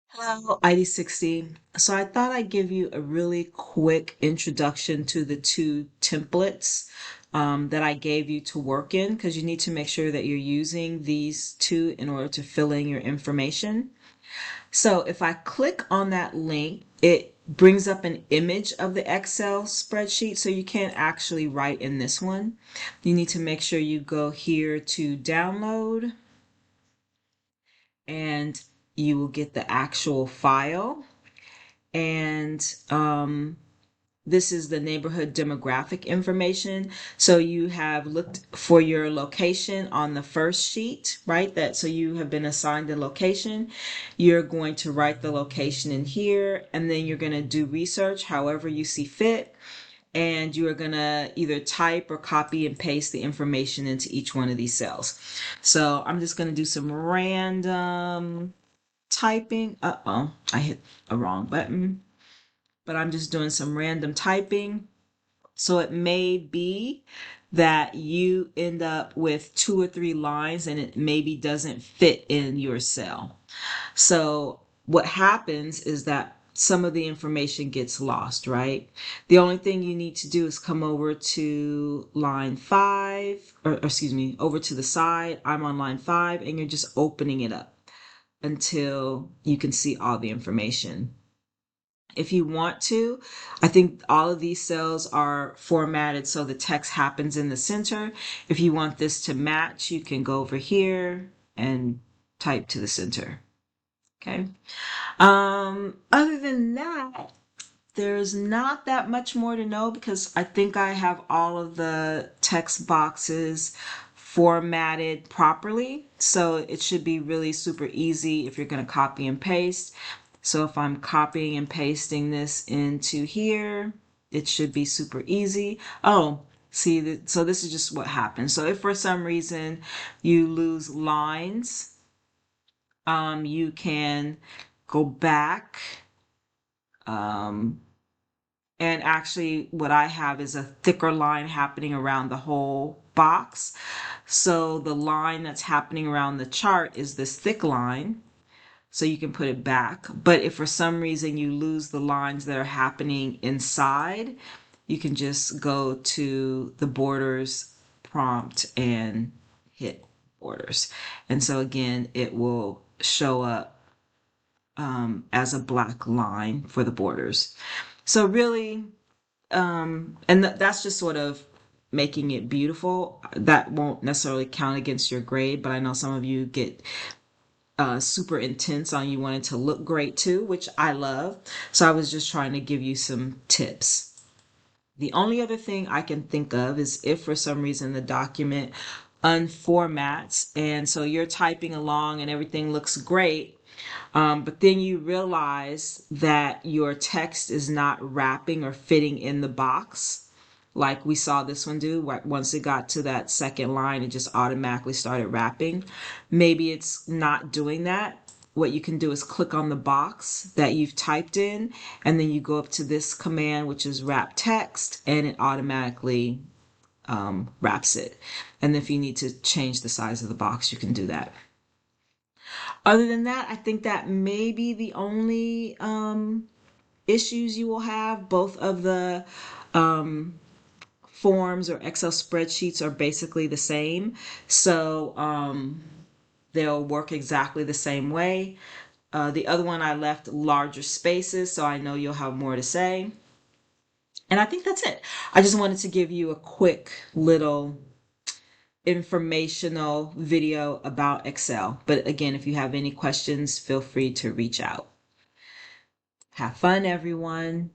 Hello, ID60. So I thought I'd give you a really quick introduction to the two templates that I gave you to work in because you need to make sure that you're using these two in order to fill in your information. So if I click on that link, it brings up an image of the Excel spreadsheet, so you can't actually write in this one. You need to make sure you go here to download and you will get the actual file. And this is the neighborhood demographic information. So you have looked for your location on the first sheet, right? That so you have been assigned a location. You're going to write the location in here, and then you're going to do research however you see fit. And you are going to either type or copy and paste the information into each one of these cells. So I'm just going to do some random typing. Uh-oh, I hit a wrong button, but I'm just doing some random typing. So it may be that you end up with 2 or 3 lines and it maybe doesn't fit in your cell. So what happens is that some of the information gets lost, right? The only thing you need to do is come over to line 5, or excuse me, over to the side. I'm on line 5, and you're just opening it up until you can see all the information. If you want to, I think all of these cells are formatted so the text happens in the center. If you want this to match, you can go over here and type to the center. Okay. Other than that, there's not that much more to know because I think I have all of the text boxes formatted properly. So it should be really super easy if you're going to copy and paste. So if I'm copying and pasting this into here, it should be super easy. Oh, see, so this is just what happens. So if for some reason you lose lines, you can go back. And actually what I have is a thicker line happening around the whole box. So the line that's happening around the chart is this thick line. So you can put it back. But if for some reason you lose the lines that are happening inside, you can just go to the borders prompt and hit borders. And so again, it will show up as a black line for the borders. So really, and that's just sort of making it beautiful. That won't necessarily count against your grade, but I know some of you get super intense on you wanting to look great too, which I love. So I was just trying to give you some tips. The only other thing I can think of is if for some reason the document unformats and so you're typing along and everything looks great, but then you realize that your text is not wrapping or fitting in the box like we saw this one do. Once it got to that second line, it just automatically started wrapping. Maybe it's not doing that. What you can do is click on the box that you've typed in, and then you go up to this command, which is wrap text, and it automatically wraps it. And if you need to change the size of the box, you can do that. Other than that, I think that may be the only issues you will have. Both of the forms or Excel spreadsheets are basically the same. So they'll work exactly the same way. The other one I left larger spaces, so I know you'll have more to say. And I think that's it. I just wanted to give you a quick little informational video about Excel. But again, if you have any questions, feel free to reach out. Have fun, everyone.